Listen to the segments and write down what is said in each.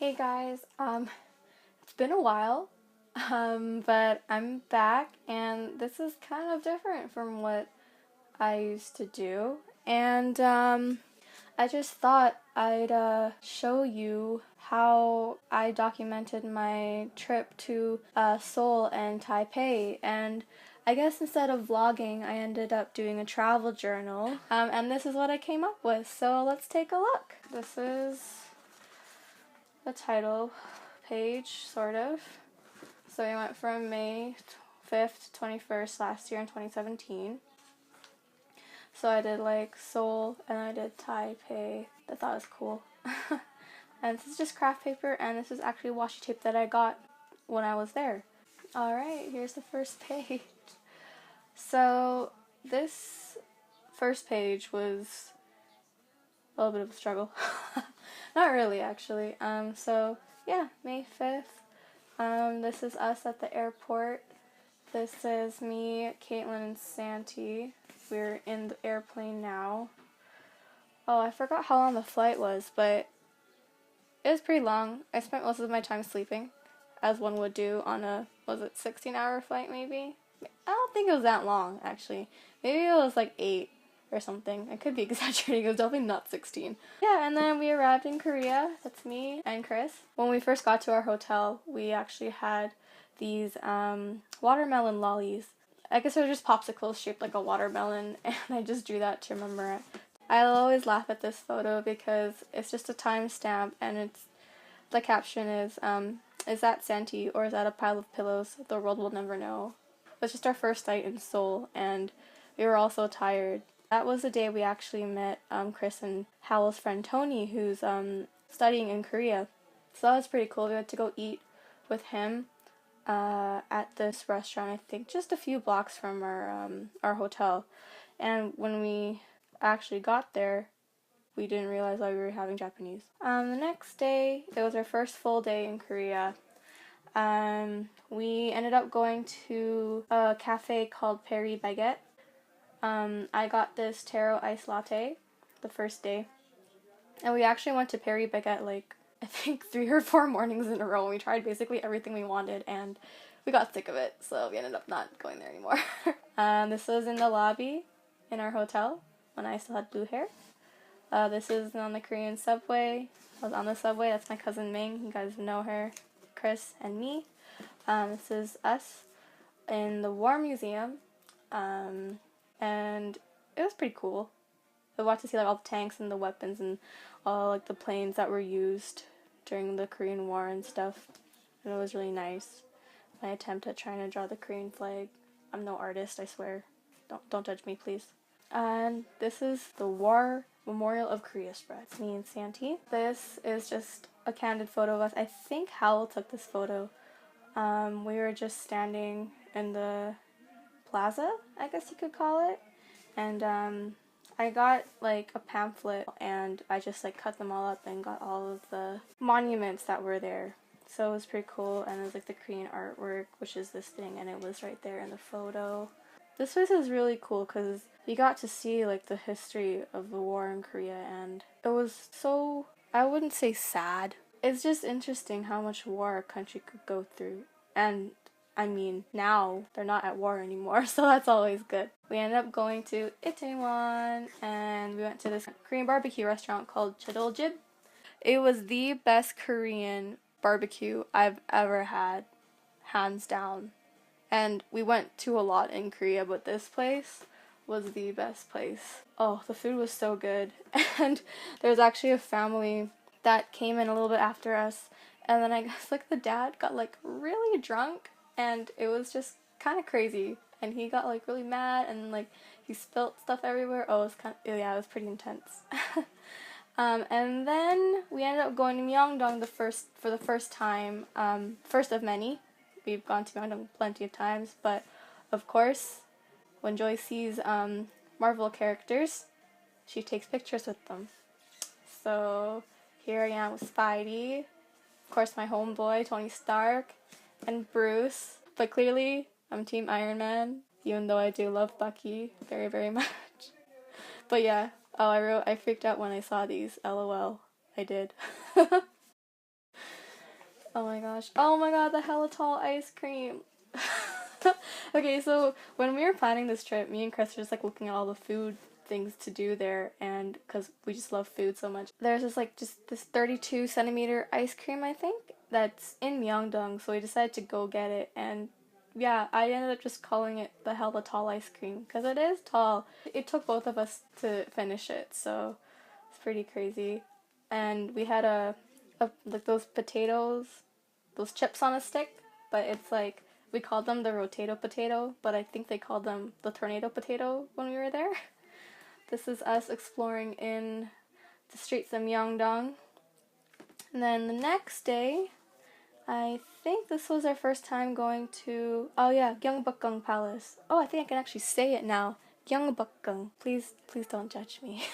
Hey guys, it's been a while, but I'm back and this is kind of different from what I used to do. And I just thought I'd show you how I documented my trip to Seoul and Taipei. And I guess instead of vlogging, I ended up doing a travel journal. And this is what I came up with. So let's take a look. This is the title page, sort of. So we went from May 5th to 21st last year in 2017. So I did like Seoul and I did Taipei. I thought it was cool. And this is just craft paper, and this is actually washi tape that I got when I was there. Alright, here's the first page. So this first page was a little bit of a struggle. Not really, actually. So yeah, May 5th. This is us at the airport. This is me, Caitlin, and Santi. We're in the airplane now. Oh, I forgot how long the flight was, but it was pretty long. I spent most of my time sleeping, as one would do on a, was it 16-hour flight maybe? I don't think it was that long, actually. Maybe it was like 8 or something. I could be exaggerating. It was definitely not 16. Yeah, and then we arrived in Korea. That's me and Chris. When we first got to our hotel, we actually had these watermelon lollies. I guess they were just popsicles shaped like a watermelon, and I just drew that to remember it. I'll always laugh at this photo because it's just a timestamp, and it's, the caption is that Santi or is that a pile of pillows? The world will never know. It was just our first night in Seoul, and we were all so tired. That was the day we actually met Chris and Howell's friend Tony, who's studying in Korea. So that was pretty cool. We had to go eat with him at this restaurant, I think just a few blocks from our hotel. And when we actually got there, we didn't realize that we were having Japanese. The next day, it was our first full day in Korea. We ended up going to a cafe called Paris Baguette. I got this taro iced latte the first day. And we actually went to Paris Baguette like, I think 3 or 4 mornings in a row. We tried basically everything we wanted, and we got sick of it, so we ended up not going there anymore. This was in the lobby in our hotel when I still had blue hair. This is on the Korean subway. I was on the subway. That's my cousin Ming. You guys know her. Chris and me. This is us in the War Museum. And it was pretty cool. I got to see like all the tanks and the weapons and all like the planes that were used during the Korean War and stuff. And it was really nice. My attempt at trying to draw the Korean flag. I'm no artist, I swear. Don't judge me, please. And this is the War Memorial of Korea spread. It's me and Santi. This is just a candid photo of us. I think Howell took this photo. We were just standing in the plaza, I guess you could call it. And I got like a pamphlet, and I just like cut them all up and got all of the monuments that were there. So it was pretty cool, and it was like the Korean artwork, which is this thing, and it was right there in the photo. This place is really cool because you got to see like the history of the war in Korea, and it was so, I wouldn't say sad. It's just interesting how much war a country could go through. And I mean, now they're not at war anymore, so that's always good. We ended up going to Itaewon, and we went to this Korean barbecue restaurant called Cheoljib. It was the best Korean barbecue I've ever had, hands down. And we went to a lot in Korea, but this place was the best place. Oh, the food was so good. And there was actually a family that came in a little bit after us, and then I guess like the dad got like really drunk, and it was just kind of crazy, and he got like really mad, and like he spilt stuff everywhere. Oh, it was yeah, it was pretty intense. And then we ended up going to Myeongdong for the first time, first of many. We've gone to Myeongdong plenty of times, but of course, when Joi sees Marvel characters, she takes pictures with them. So here I am with Spidey, of course my homeboy Tony Stark, and Bruce. But clearly, I'm Team Iron Man, even though I do love Bucky very, very much. But yeah, oh, I freaked out when I saw these. LOL. I did. Oh my gosh. Oh my god, the hella tall ice cream. Okay, so when we were planning this trip, me and Chris were just like looking at all the food things to do there, and because we just love food so much. There's just this 32 centimeter ice cream, I think, that's in Myeongdong, so we decided to go get it, and yeah, I ended up just calling it the hella tall ice cream because it is tall. It took both of us to finish it, so it's pretty crazy. And we had like those potatoes, those chips on a stick, but it's like we called them the rotato potato, but I think they called them the tornado potato when we were there. This is us exploring in the streets of Myeongdong. And then the next day, I think this was our first time going to, oh yeah, Gyeongbokgung Palace. Oh, I think I can actually say it now. Gyeongbokgung. Please don't judge me.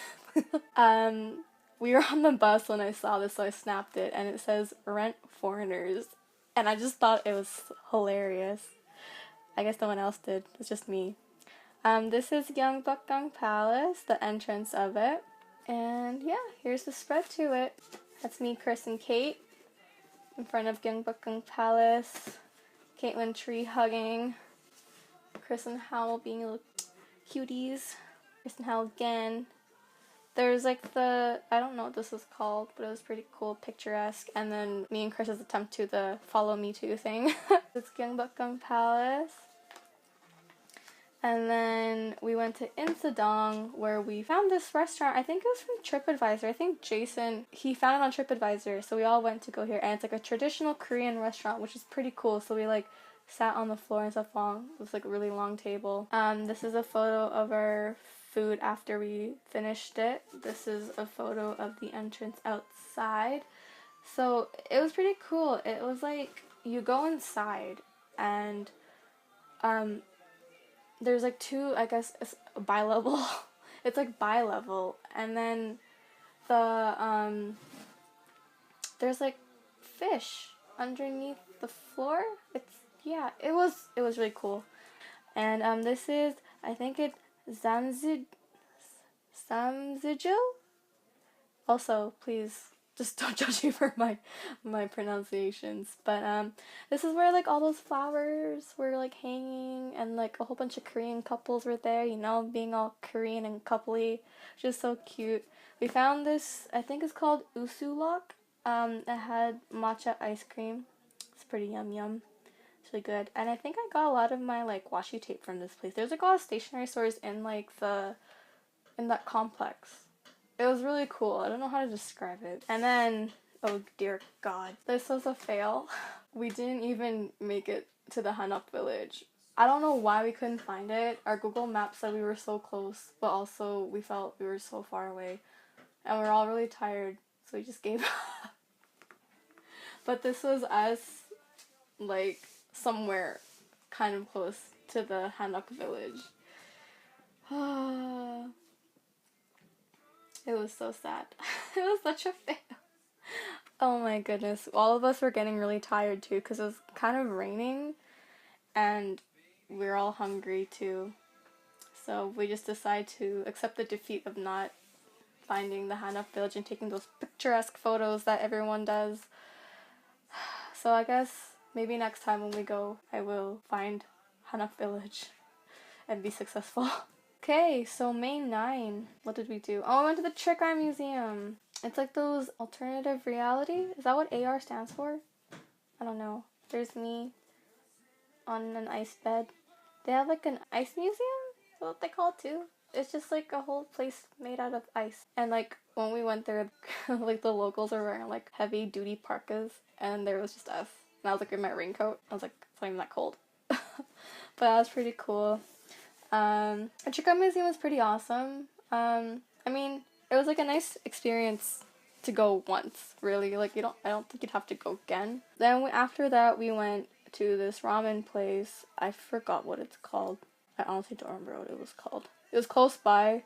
We were on the bus when I saw this, so I snapped it, and it says rent foreigners. And I just thought it was hilarious. I guess no one else did. It's just me. This is Gyeongbokgung Palace, the entrance of it. And yeah, here's the spread to it. That's me, Chris, and Kate in front of Gyeongbokgung Palace. Caitlin tree hugging. Chris and Howell being little cuties. Chris and Howell again. There's like I don't know what this is called, but it was pretty cool, picturesque. And then me and Chris's attempt to the follow me too thing. It's Gyeongbokgung Palace. And then we went to Insadong, where we found this restaurant. I think it was from TripAdvisor. I think Jason, he found it on TripAdvisor, so we all went to go here. And it's like a traditional Korean restaurant, which is pretty cool. So we like sat on the floor and stuff long. It was like a really long table. This is a photo of our food after we finished it. This is a photo of the entrance outside. So it was pretty cool. It was like you go inside and there's like two, I guess, it's bi-level. It's like bi-level, and then there's like fish underneath the floor. It was really cool. And this is, I think it's Samsijil. Also, please just don't judge me for my pronunciations. But this is where like all those flowers were like hanging, and like a whole bunch of Korean couples were there, being all Korean and coupley. Just so cute. We found this, I think it's called usulok. It had matcha ice cream. It's pretty yum. It's really good. And I think I got a lot of my like washi tape from this place. There's like a lot of stationery stores in like in that complex. It was really cool. I don't know how to describe it. And then, oh dear God, this was a fail. We didn't even make it to the Hanok village. I don't know why we couldn't find it. Our Google Maps said we were so close, but also we felt we were so far away. And we were all really tired, so we just gave up. But this was us, like, somewhere kind of close to the Hanok village. It was so sad. It was such a fail. Oh my goodness. All of us were getting really tired too because it was kind of raining and we were all hungry too. So we just decided to accept the defeat of not finding the Hanok village and taking those picturesque photos that everyone does. So I guess maybe next time when we go, I will find Hanok village and be successful. Okay, so May 9, what did we do? Oh, I went to the Trick Eye Museum. It's like those alternative reality. Is that what AR stands for? I don't know. There's me on an ice bed. They have like an ice museum? Is that what they call it too? It's just like a whole place made out of ice. And like when we went there, like the locals were wearing like heavy duty parkas and there was just us. And I was like in my raincoat. I was like, it's not even that cold. But that was pretty cool. The Trick Eye Museum was pretty awesome. I mean, it was like a nice experience to go once, really. Like I don't think you'd have to go again. Then after that, we went to this ramen place. I forgot what it's called. I honestly don't remember what it was called. It was close by,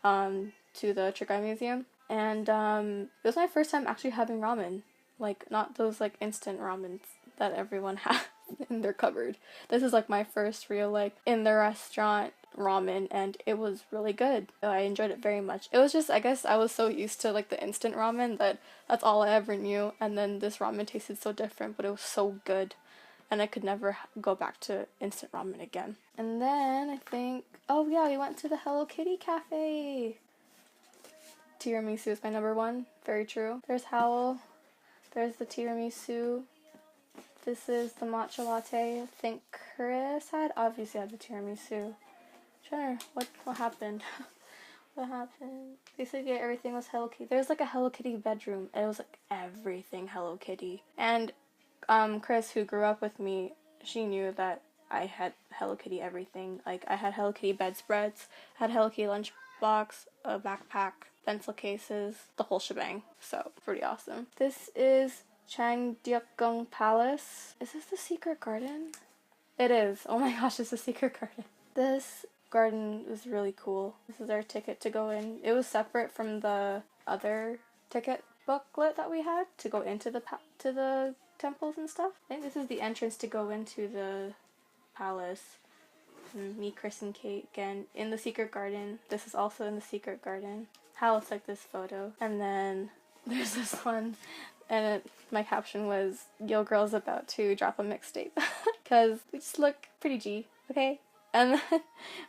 to the Trick Eye Museum, and it was my first time actually having ramen. Like not those like instant ramens that everyone has in their cupboard. This is like my first real like in the restaurant ramen, and it was really good. I enjoyed it very much. It was just, I guess I was so used to like the instant ramen that that's all I ever knew, and then this ramen tasted so different, but it was so good, and I could never go back to instant ramen again. And then I think, oh yeah, we went to the Hello Kitty cafe. Tiramisu is my number one. Very true. There's Howl. There's the tiramisu. This is the matcha latte. I think Chris had. Obviously, I had the tiramisu. What happened? What happened? Basically, everything was Hello Kitty. There's like a Hello Kitty bedroom. And it was like everything Hello Kitty. And Chris, who grew up with me, she knew that I had Hello Kitty everything. Like I had Hello Kitty bedspreads, had Hello Kitty lunchbox, a backpack, pencil cases, the whole shebang. So pretty awesome. This is Changdeokgung Palace. Is this the secret garden? It is. Oh my gosh, it's a secret garden. This garden is really cool. This is our ticket to go in. It was separate from the other ticket booklet that we had to go into the temples and stuff. I think this is the entrance to go into the palace. Me, Chris, and Kate again in the secret garden. This is also in the secret garden. How it's like this photo. And then there's this one, and my caption was, "Yo girl's about to drop a mixtape." Because we just look pretty G, okay? And then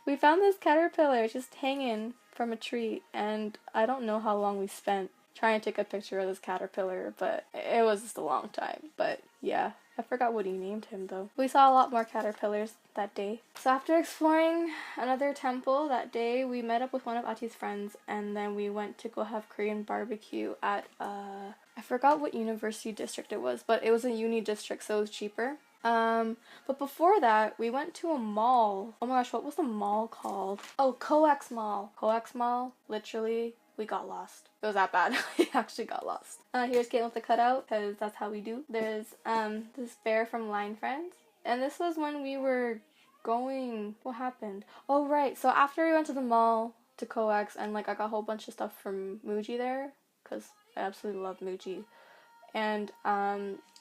we found this caterpillar just hanging from a tree, and I don't know how long we spent trying to take a picture of this caterpillar, but it was just a long time. But yeah, I forgot what he named him though. We saw a lot more caterpillars that day. So after exploring another temple that day, we met up with one of Ati's friends, and then we went to go have Korean barbecue at I forgot what university district it was, but it was a uni district, so it was cheaper. But before that, we went to a mall. Oh my gosh, what was the mall called? Oh, Coex Mall. Coex Mall, literally, we got lost. It was that bad. We actually got lost. Here's Kate with the cutout, because that's how we do. There's, this bear from Line Friends. And this was when we were going, what happened? Oh, right, so after we went to the mall, to Coex, and, like, I got a whole bunch of stuff from Muji there, because I absolutely love Muji. And,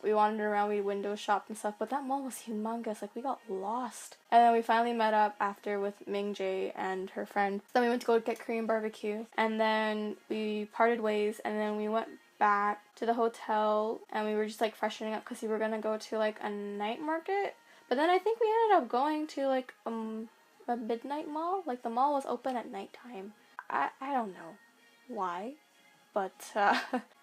we wandered around, we window shopped and stuff, but that mall was humongous, like, we got lost. And then we finally met up after with Ming Jae and her friend. Then we went to go get Korean barbecue, and then we parted ways, and then we went back to the hotel, and we were just, like, freshening up, because we were gonna go to, like, a night market. But then I think we ended up going to, like, a midnight mall. Like, the mall was open at nighttime. I don't know why. But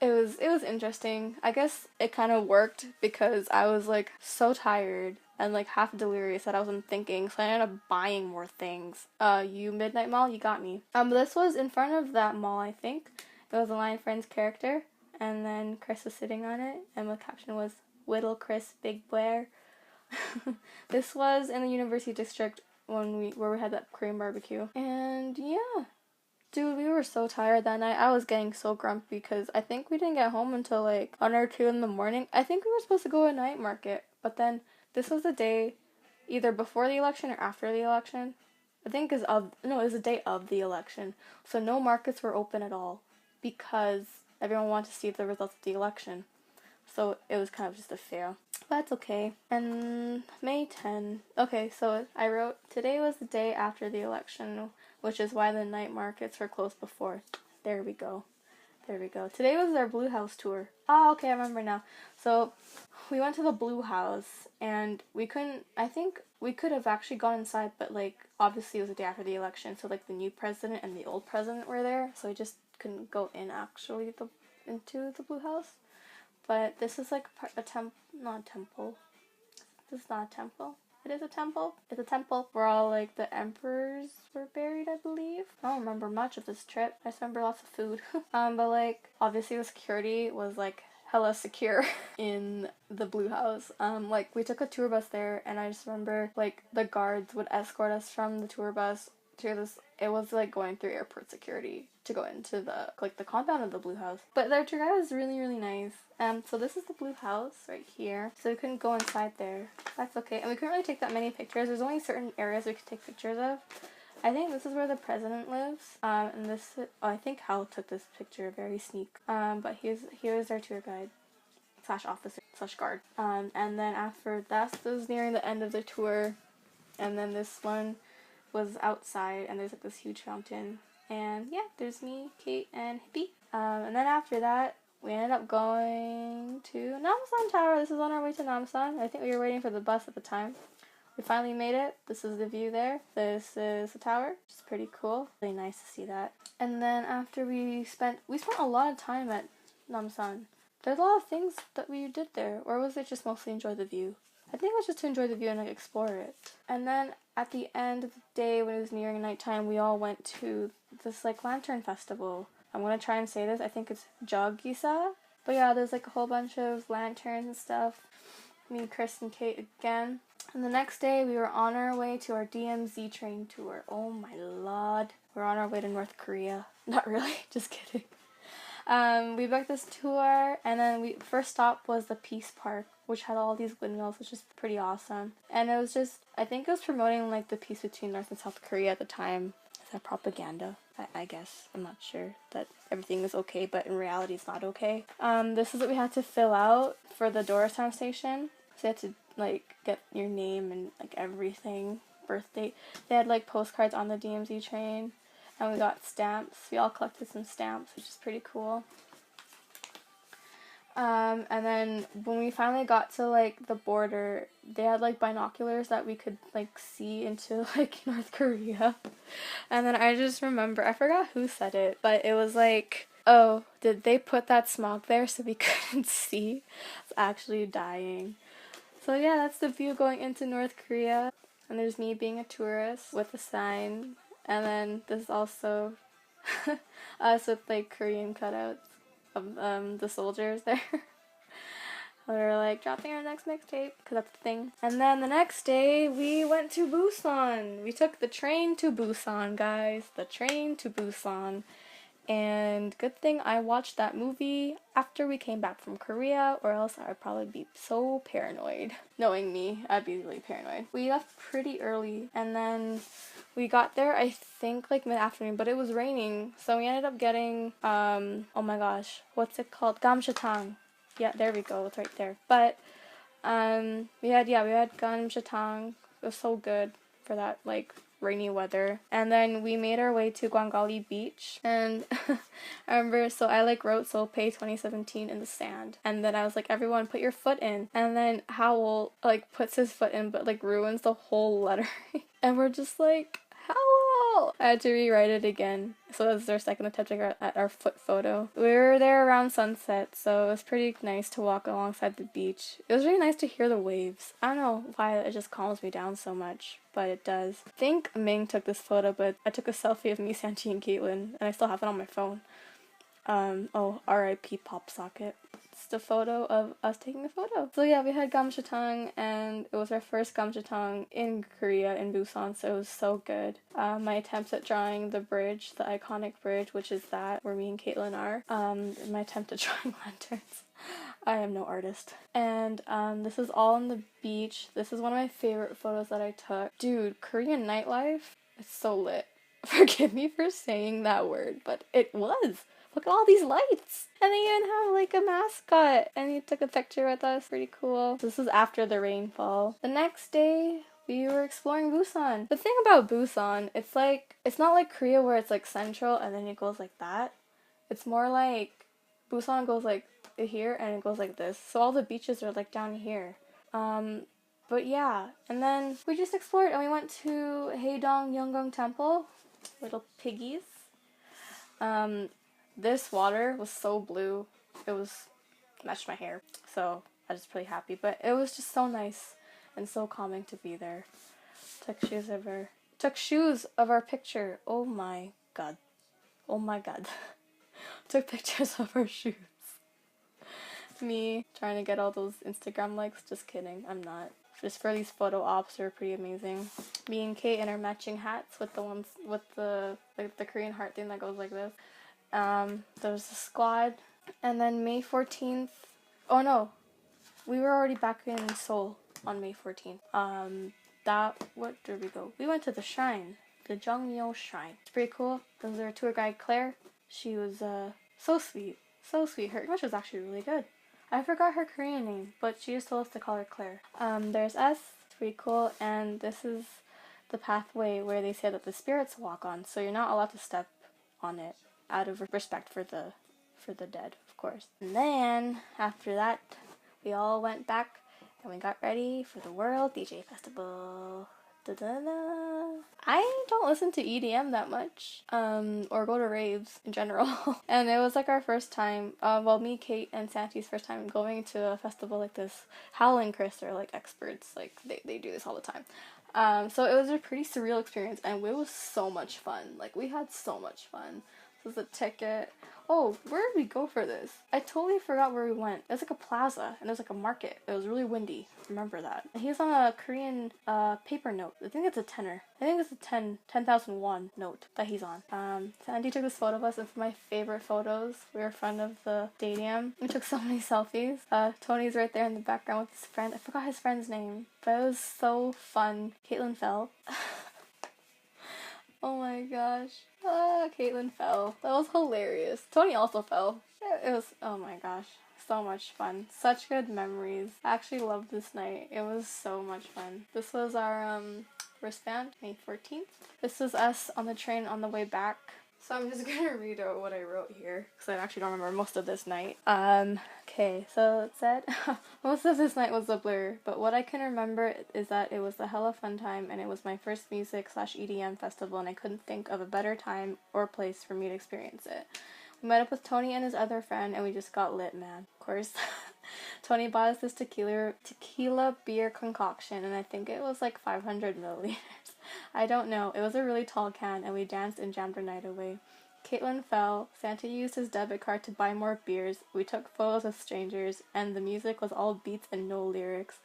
it was interesting. I guess it kind of worked because I was like so tired and like half delirious that I wasn't thinking, so I ended up buying more things. You Midnight Mall, you got me. This was in front of that mall, I think. It was a Lion Friends character, and then Chris was sitting on it, and the caption was "Whittle Chris Big Bear." This was in the University District where we had that Korean barbecue, and yeah. Dude, we were so tired that night. I was getting so grumpy because I think we didn't get home until like 1 or 2 in the morning. I think we were supposed to go to a night market, but then this was the day either before the election or after the election. I think it was the day of the election. So no markets were open at all because everyone wanted to see the results of the election. So it was kind of just a fail. But it's okay. And May 10. Okay, so I wrote, today was the day after the election, which is why the night markets were closed before. There we go. Today was our Blue House tour. Oh, okay, I remember now. So we went to the Blue House, and I think we could have actually gone inside, but like, obviously it was the day after the election, so like the new president and the old president were there, so we just couldn't go in actually into the Blue House. But this is like not a temple. This is not a temple. It is a temple. It's a temple where all like the emperors were buried, I believe. I don't remember much of this trip. I just remember lots of food. But like obviously the security was like hella secure in the Blue House. Like we took a tour bus there, and I just remember like the guards would escort us from the tour bus to this. It was like going through airport security to go into the compound of the Blue House. But their tour guide was really, really nice. So this is the Blue House right here. So we couldn't go inside there. That's okay. And we couldn't really take that many pictures. There's only certain areas we could take pictures of. I think this is where the president lives. And this, I think Hal took this picture, very sneak. But here's our tour guide / officer / guard. And then after that, this was nearing the end of the tour. And then this one, was outside, and there's like this huge fountain. And yeah, there's me, Kate, and Hippie. And then after that, we ended up going to Namsan Tower. This is on our way to Namsan. I think we were waiting for the bus at the time. We finally made it. This is the view there. This is the tower, which is pretty cool. Really nice to see that. And then after we spent a lot of time at Namsan. There's a lot of things that we did there, or was it just mostly enjoy the view? I think it was just to enjoy the view and like explore it. And then at the end of the day, when it was nearing nighttime, we all went to this like lantern festival. I'm gonna try and say this. I think it's Joi Garcia. But yeah, there's like a whole bunch of lanterns and stuff. Me, Chris, and Kate again. And the next day, we were on our way to our DMZ train tour. Oh my lord. We're on our way to North Korea. Not really, just kidding. We booked this tour, and then first stop was the Peace Park, which had all these windmills, which is pretty awesome. And it was just, I think it was promoting like the peace between North and South Korea at the time. Is that propaganda? I guess. I'm not sure that everything is okay, but in reality it's not okay. This is what we had to fill out for the Dorotown station. So you had to like get your name and like everything, birth date. They had like postcards on the DMZ train. And we got stamps. We all collected some stamps, which is pretty cool. And then when we finally got to like the border, they had like binoculars that we could like see into like North Korea. And then I just remember, I forgot who said it, but it was like, oh, did they put that smog there so we couldn't see? I was actually dying. So yeah, that's the view going into North Korea. And there's me being a tourist with a sign. And then this is also us with like Korean cutouts of the soldiers there. We were like dropping our next mixtape because that's the thing. And then the next day we went to Busan. We took the train to Busan, guys. The train to Busan. And good thing I watched that movie after we came back from Korea, or else I would probably be so paranoid. Knowing me, I'd be really paranoid. We left pretty early, and then we got there, I think, like mid-afternoon, but it was raining, so we ended up getting, oh my gosh, what's it called? Gamshatang. Yeah, there we go, it's right there. But, we had gamshatang. It was so good for that, like, rainy weather. And then we made our way to Gwangali Beach, and I remember, so I like wrote SeoulPei 2017 in the sand, and then I was like, everyone put your foot in, and then Howell like puts his foot in but like ruins the whole letter. And we're just like, Howell! I had to rewrite it again. So this is our second attempt at our foot photo. We were there around sunset, so it was pretty nice to walk alongside the beach. It was really nice to hear the waves. I don't know why it just calms me down so much, but it does. I think Ming took this photo, but I took a selfie of me, Santi, and Caitlin, and I still have it on my phone. Oh, R.I.P. Pop Socket. It's the photo of us taking a photo. So yeah, we had gamshatang, and it was our first gamshatang in Korea, in Busan, so it was so good. My attempts at drawing the bridge, the iconic bridge, which is that where me and Caitlin are. My attempt at drawing lanterns. I am no artist. And this is all on the beach. This is one of my favorite photos that I took. Dude, Korean nightlife, it's so lit. Forgive me for saying that word, but it was. Look at all these lights! And they even have like a mascot. And he took a picture with us. Pretty cool. This was after the rainfall. The next day, we were exploring Busan. The thing about Busan, it's not like Korea where it's like central and then it goes like that. It's more like Busan goes like here and it goes like this. So all the beaches are like down here. But yeah. And then we just explored and we went to Haedong Yeongung Temple. Little piggies. This water was so blue, it matched my hair, so I was pretty happy, but it was just so nice and so calming to be there. Took shoes of our picture, oh my god. Took pictures of our shoes. Me trying to get all those Instagram likes, just kidding, I'm not. Just for these photo ops, they're pretty amazing. Me and Kate in our matching hats with the ones with the Korean heart thing that goes like this. There was a squad, and then May 14th, oh no, we were already back in Seoul on May 14th. What did we go? We went to the shrine, the Jeongmyo Shrine. It's pretty cool. There was our tour guide, Claire. She was, so sweet. Her English was actually really good. I forgot her Korean name, but she just told us to call her Claire. There's us. It's pretty cool, and this is the pathway where they say that the spirits walk on, so you're not allowed to step on it out of respect for the dead, of course. And then after that, we all went back and we got ready for the World DJ Festival. Da-da-da. I don't listen to EDM that much, or go to raves in general. And it was like our first time, well, me, Kate, and Santi's first time going to a festival like this. Hal and Chris are like experts, like they do this all the time. So it was a pretty surreal experience, and it was so much fun. Like, we had so much fun. This was a ticket. Oh, where did we go for this? I totally forgot where we went. It was like a plaza, and it was like a market. It was really windy. Remember that. And he's on a Korean paper note. I think it's a tenner. I think it's a 10,000 won note that he's on. Sandy took this photo of us. It's my favorite photos. We were in front of the stadium. We took so many selfies. Tony's right there in the background with his friend. I forgot his friend's name, but it was so fun. Caitlin fell. Oh my gosh. Caitlin fell. That was hilarious. Tony also fell. It was, oh my gosh, so much fun. Such good memories. I actually loved this night. It was so much fun. This was our wristband, May 14th. This was us on the train on the way back. So I'm just gonna read out what I wrote here, because I actually don't remember most of this night. Okay, so it said, most of this night was a blur, but what I can remember is that it was a hella fun time, and it was my first music/EDM festival, and I couldn't think of a better time or place for me to experience it. We met up with Tony and his other friend, and we just got lit, man. Of course. Tony bought us this tequila beer concoction, and I think it was like 500 milliliters. I don't know. It was a really tall can, and we danced and jammed our night away. Caitlin fell. Santa used his debit card to buy more beers. We took photos with strangers, and the music was all beats and no lyrics,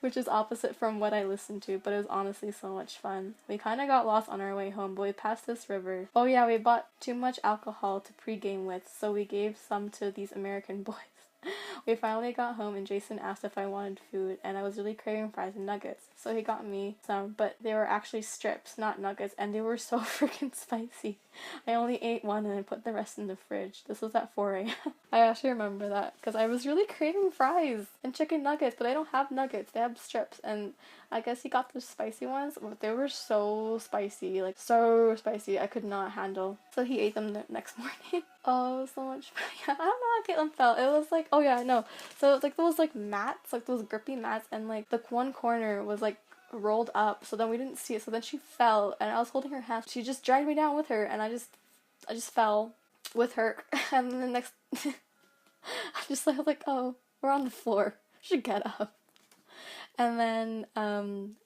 which is opposite from what I listened to, but it was honestly so much fun. We kind of got lost on our way home, but we passed this river. Oh yeah, we bought too much alcohol to pregame with, so we gave some to these American boys. We finally got home, and Jason asked if I wanted food, and I was really craving fries and nuggets, so he got me some, but they were actually strips, not nuggets, and they were so freaking spicy. I only ate one and I put the rest in the fridge. This was at 4 a.m. I actually remember that, because I was really craving fries and chicken nuggets, but they don't have nuggets, they have strips, and I guess he got the spicy ones, but they were so spicy, like so spicy, I could not handle. So he ate them the next morning. Oh, it was so much fun. Yeah, I don't know how Caitlin felt. It was like, oh yeah, no. So it was like those like mats, like those grippy mats, and like the one corner was like rolled up, so then we didn't see it. So then she fell, and I was holding her hand. She just dragged me down with her, and I just fell with her. And then the next, I just like, oh, we're on the floor. We should get up. And then I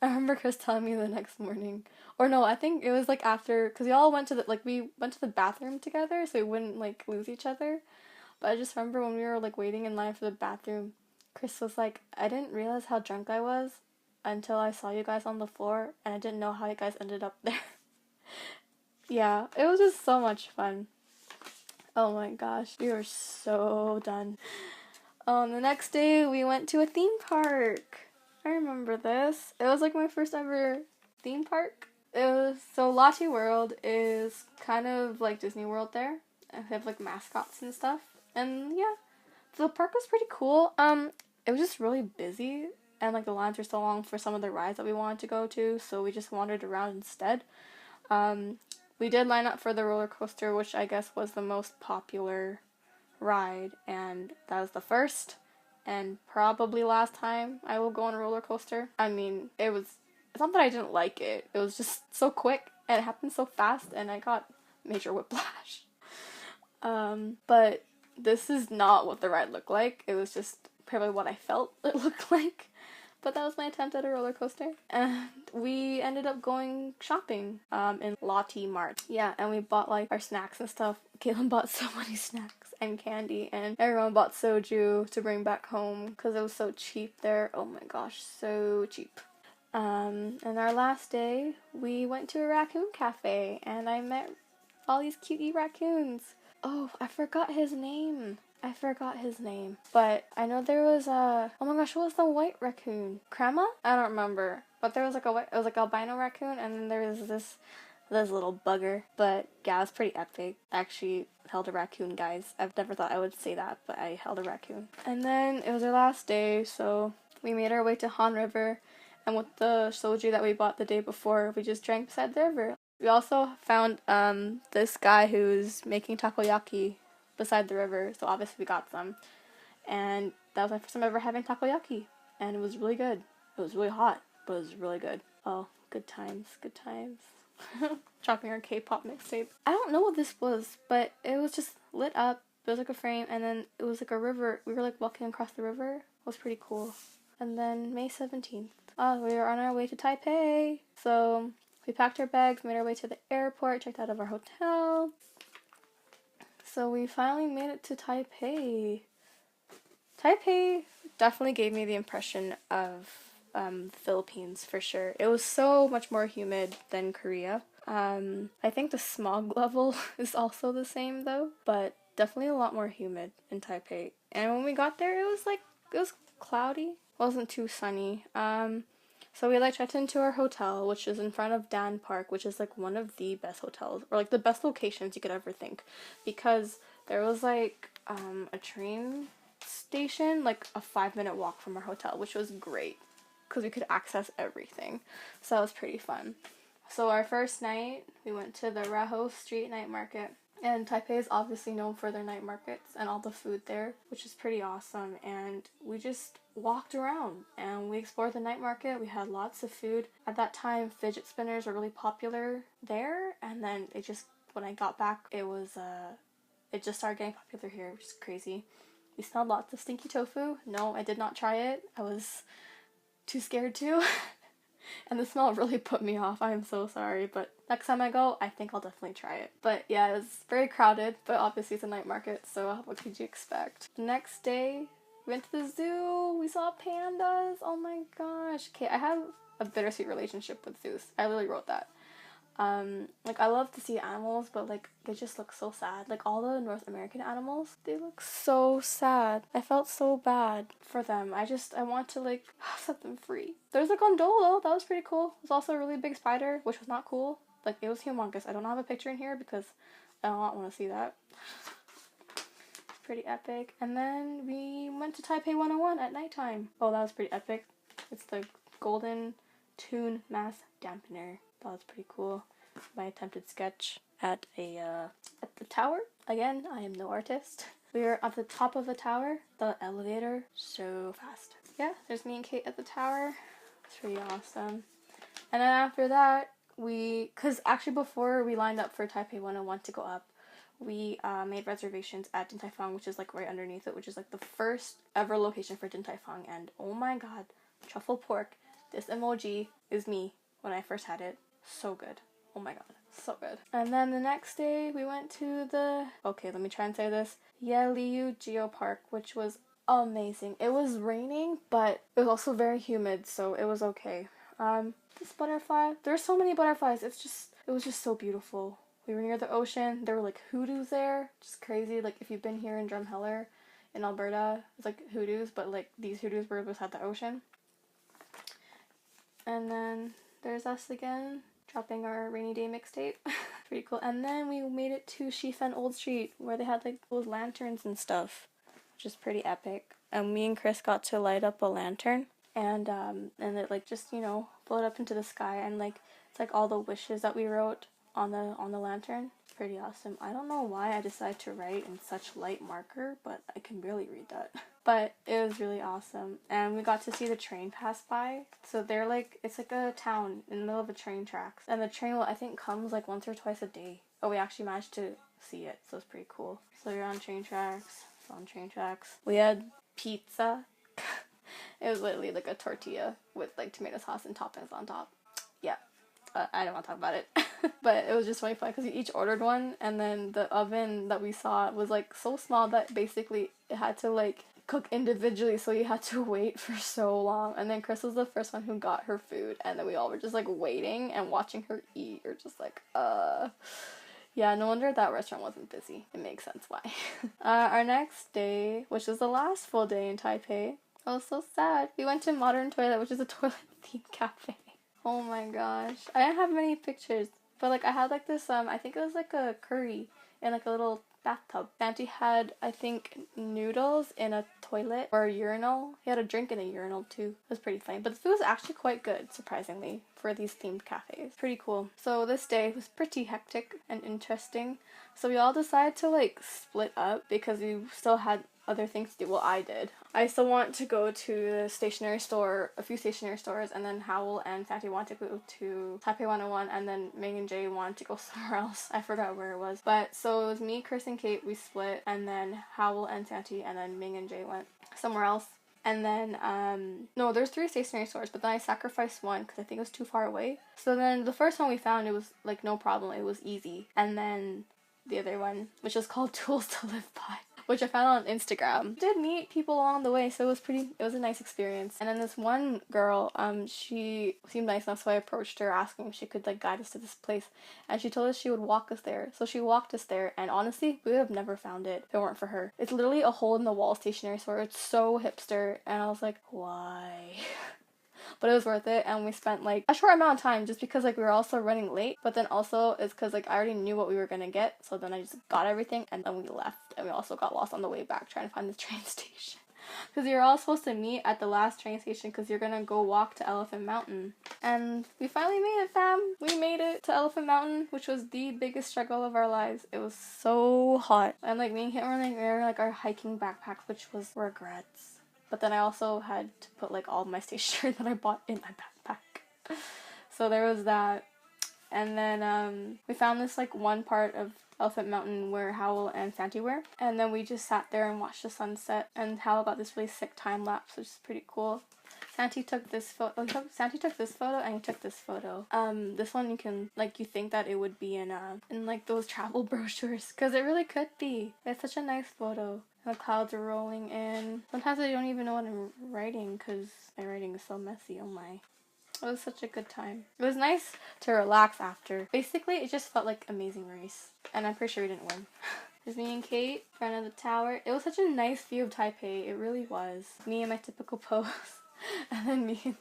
remember Chris telling me the next morning, or no, I think it was like after, because we all went to we went to the bathroom together, so we wouldn't like lose each other. But I just remember when we were like waiting in line for the bathroom, Chris was like, I didn't realize how drunk I was until I saw you guys on the floor, and I didn't know how you guys ended up there. Yeah, it was just so much fun. Oh my gosh, we were so done. The next day we went to a theme park. I remember this. It was like my first ever theme park. So Lottie World is kind of like Disney World there. They have like mascots and stuff. And yeah, the park was pretty cool. It was just really busy, and like the lines were so long for some of the rides that we wanted to go to, so we just wandered around instead. We did line up for the roller coaster, which I guess was the most popular ride, and that was the first and probably last time I will go on a roller coaster. I mean, it's not that I didn't like it. It was just so quick, and it happened so fast, and I got major whiplash. But this is not what the ride looked like. It was just probably what I felt it looked like. But that was my attempt at a roller coaster. And we ended up going shopping in Lottie Mart. Yeah, and we bought like our snacks and stuff. Caitlin bought so many snacks and candy, and everyone bought soju to bring back home because it was so cheap there. Oh my gosh, so cheap. And our last day, we went to a raccoon cafe, and I met all these cutie raccoons. Oh, I forgot his name. But I know there was oh my gosh, what was the white raccoon? Crema? I don't remember. But there was like it was like albino raccoon, and then there was this little bugger. But yeah, it was pretty epic. I actually held a raccoon, guys. I've never thought I would say that, but I held a raccoon. And then it was our last day, so we made our way to Han River, And with the soju that we bought the day before, we just drank beside the river. We also found this guy who's making takoyaki beside the river, so obviously we got some. And that was my first time ever having takoyaki, and it was really good. It was really hot, but it was really good. Oh, good times, good times. Dropping our K-pop mixtape. I don't know what this was, but it was just lit up. It was like a frame, and then it was like a river. We were like walking across the river. It was pretty cool. And then May 17th. Oh, we were on our way to Taipei. So we packed our bags, made our way to the airport, checked out of our hotel. So we finally made it to Taipei. Taipei definitely gave me the impression of the Philippines for sure. It was so much more humid than Korea. I think the smog level is also the same though, but definitely a lot more humid in Taipei. And when we got there, it was cloudy. It wasn't too sunny. So we checked into our hotel, which is in front of Dan Park, which is like one of the best hotels, or like the best locations you could ever think, because there was a train station like a 5-minute walk from our hotel, which was great because we could access everything. So that was pretty fun. So our first night, we went to the Raho Street Night Market. And Taipei is obviously known for their night markets and all the food there, which is pretty awesome. And we just walked around and we explored the night market. We had lots of food. At that time, fidget spinners were really popular there. And then when I got back, it just started getting popular here, which is crazy. We smelled lots of stinky tofu. No, I did not try it. I was too scared to. And the smell really put me off. I'm so sorry, but next time I go, I think I'll definitely try it. But yeah, it was very crowded, but obviously it's a night market, so what could you expect? The next day, we went to the zoo. We saw pandas. Oh my gosh. Okay, I have a bittersweet relationship with zoos. I literally wrote that. I love to see animals, but they just look so sad. All the North American animals, they look so sad. I felt so bad for them. I want to set them free. There's a gondola, that was pretty cool. There's also a really big spider, which was not cool. It was humongous. I don't have a picture in here because I don't want to see that. It's pretty epic. And then we went to Taipei 101 at nighttime. Oh, that was pretty epic. It's the Golden Tune Mass Dampener. That was pretty cool. My attempted sketch at the tower. Again, I am no artist. We were at the top of the tower. The elevator, so fast. Yeah, there's me and Kate at the tower. It's pretty awesome. And then after that, because actually before we lined up for Taipei 101 to go up, we made reservations at Din Tai Fung, which is right underneath it, which is the first ever location for Din Tai Fung. And oh my god, truffle pork. This emoji is me when I first had it. So good. Oh my god, so good. And then the next day we went to let me try and say this, Yeliu Geopark, which was amazing. It was raining, but it was also very humid, so it was okay. This butterfly, there's so many butterflies. It was just so beautiful. We were near the ocean. There were hoodoos there, just crazy. If you've been here in Drumheller in Alberta, it's hoodoos, but these hoodoos were beside the ocean. And then there's us again, dropping our rainy day mixtape. Pretty cool. And then we made it to Shifen Old Street, where they had those lanterns and stuff, which is pretty epic. And me and Chris got to light up a lantern, and it just float up into the sky, and it's all the wishes that we wrote on the lantern. Pretty awesome. I don't know why I decided to write in such light marker, but I can barely read that. But it was really awesome. And we got to see the train pass by. So they're it's a town in the middle of the train tracks. And the train, I think, comes once or twice a day. Oh, we actually managed to see it, so it's pretty cool. So you're on train tracks. We had pizza. It was literally a tortilla with tomato sauce and toppings on top. Yeah. I don't want to talk about it. But it was just really fun because we each ordered one, and then the oven that we saw was so small that basically it had to cook individually, so you had to wait for so long. And then Chris was the first one who got her food, and then we all were just waiting and watching her eat, or just yeah, no wonder that restaurant wasn't busy. It makes sense why. Our next day, which is the last full day in Taipei, I was so sad. We went to Modern Toilet, which is a toilet themed cafe. Oh my gosh. I didn't have many pictures, but I had this I think it was a curry in a little bathtub. Santi had, I think, noodles in a toilet or a urinal. He had a drink in a urinal too. It was pretty funny. But the food was actually quite good, surprisingly, for these themed cafes. Pretty cool. So this day was pretty hectic and interesting. So we all decided to like split up because we still had other things to do. Well, I did. I still want to go to the stationery store, a few stationery stores, and then Howell and Santi want to go to Taipei 101, and then Ming and Jay wanted to go somewhere else. I forgot where it was. But so it was me, Chris, and Kate, we split, and then Howell and Santi, and then Ming and Jay went somewhere else. And then, no, there's 3 stationery stores, but then I sacrificed one because I think it was too far away. So then the first one we found, it was like no problem, it was easy. And then the other one, which is called Tools to Live By, which I found on Instagram. Did meet people along the way, so it was a nice experience. And then this one girl, she seemed nice enough, so I approached her asking if she could like guide us to this place, and she told us she would walk us there. So she walked us there, and honestly, we would have never found it if it weren't for her. It's literally a hole in the wall stationery store. It's so hipster, and I was like, why? But it was worth it, and we spent like a short amount of time just because like we were also running late, but then also it's because like I already knew what we were gonna get, so then I just got everything and then we left, and we also got lost on the way back trying to find the train station because you're all supposed to meet at the last train station because you're gonna go walk to Elephant Mountain. And we finally made it, fam. We made it to Elephant Mountain, which was the biggest struggle of our lives. It was so hot, and like me and him were like wearing like our hiking backpacks, which was regrets. But then I also had to put like all my stationery that I bought in my backpack. So there was that. And then we found this like one part of Elephant Mountain where Howell and Santi were. And then we just sat there and watched the sunset. And Howell got this really sick time lapse, which is pretty cool. Santi took this photo. Santi took this photo, and he took this photo. This one you can like, you think that it would be in like those travel brochures, because it really could be. It's such a nice photo. The clouds are rolling in. Sometimes I don't even know what I'm writing because my writing is so messy. Oh my. It was such a good time. It was nice to relax after. Basically, it just felt like amazing race. And I'm pretty sure we didn't win. There's me and Kate, in front of the tower. It was such a nice view of Taipei. It really was. Me in my typical pose. And then me and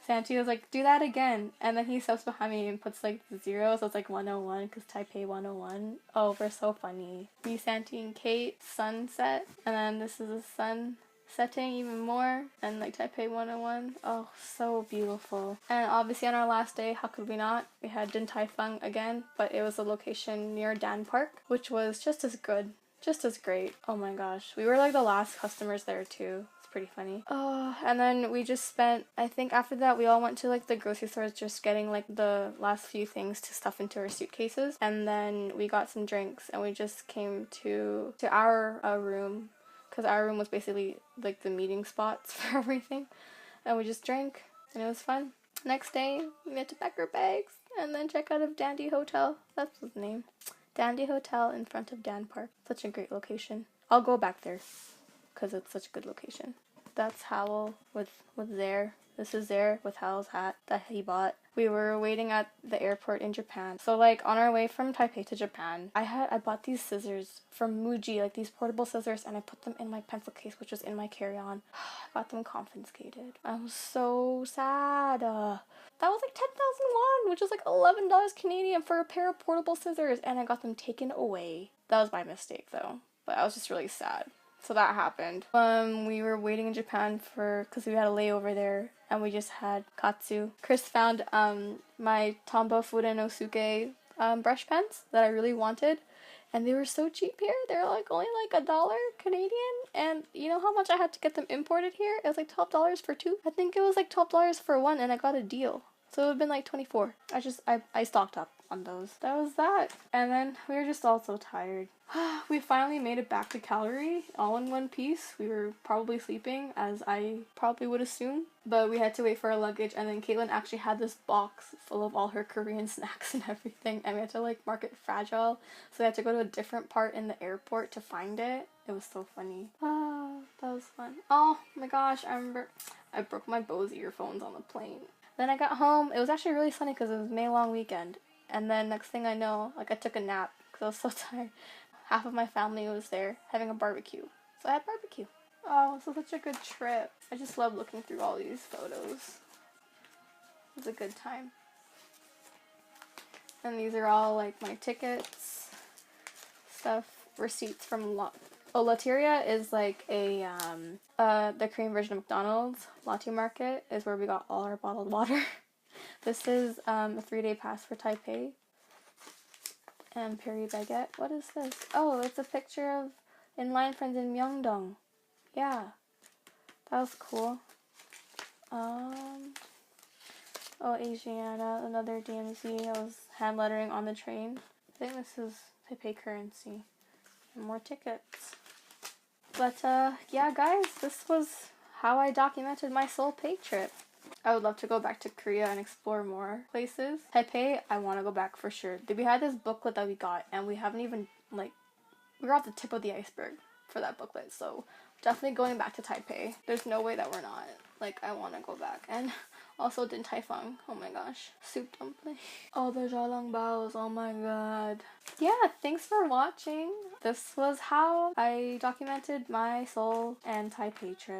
Santi was like, do that again. And then he steps behind me and puts like the 0, so it's like 101 because Taipei 101. Oh, we're so funny. Me, Santi, and Kate, sunset. And then this is the sun setting even more. And like Taipei 101. Oh, so beautiful. And obviously on our last day, how could we not? We had Din Tai Fung again, but it was a location near Dan Park, which was just as good. Just as great. Oh my gosh. We were like the last customers there too. Pretty funny. Oh, and then we just spent, I think after that we all went to like the grocery stores just getting like the last few things to stuff into our suitcases, and then we got some drinks and we just came to our room, because our room was basically like the meeting spots for everything, and we just drank and it was fun. Next day we had to pack our bags and then check out of Dandy Hotel. That's his name. Dandy Hotel in front of Dan Park. Such a great location. I'll go back there because it's such a good location. That's Howell with there. This is there with Howell's hat that he bought. We were waiting at the airport in Japan. So like on our way from Taipei to Japan, I bought these scissors from Muji, like these portable scissors, and I put them in my pencil case, which was in my carry-on. I got them confiscated. I was so sad. That was like 10,000 won, which was like $11 Canadian for a pair of portable scissors, and I got them taken away. That was my mistake though, but I was just really sad. So that happened. We were waiting in Japan because we had a layover there, and we just had katsu. Chris found my Tombow Furenosuke brush pens that I really wanted, and they were so cheap here. They were like only like $1 Canadian, and you know how much I had to get them imported here? It was like $12 for 2. I think it was like $12 for 1, and I got a deal. So it would have been like 24. I stocked up on those. That was that. And then we were just all so tired. We finally made it back to Calgary all in one piece. We were probably sleeping, as I probably would assume, but we had to wait for our luggage, and then Caitlin actually had this box full of all her Korean snacks and everything, and we had to like mark it fragile, so we had to go to a different part in the airport to find it. It was so funny. That was fun. Oh my gosh, I remember I broke my Bose earphones on the plane. Then I got home. It was actually really funny because it was May long weekend, and then next thing I know, like I took a nap because I was so tired. Half of my family was there having a barbecue, so I had barbecue. Oh, this was such a good trip. I just love looking through all these photos. It was a good time. And these are all like my tickets, stuff, receipts from Lateria is like the Korean version of McDonald's. Latte Market is where we got all our bottled water. This is a 3-day pass for Taipei. And Paris Baguette. What is this? Oh, it's a picture of in-line friends in Myeongdong. Yeah, that was cool. Oh, Asiana, another DMZ. I was hand lettering on the train. I think this is Taipei currency. And more tickets. But yeah, guys, this was how I documented my SeoulPei trip. I would love to go back to Korea and explore more places. Taipei, I want to go back for sure. We had this booklet that we got, and we haven't even, like, we're off the tip of the iceberg for that booklet, so definitely going back to Taipei. There's no way that we're not. Like, I want to go back. And also Din Tai Fung. Oh my gosh. Soup dumpling. Oh, the xiaolong baos. Oh my god. Yeah, thanks for watching. This was how I documented my Seoul and Taipei trip.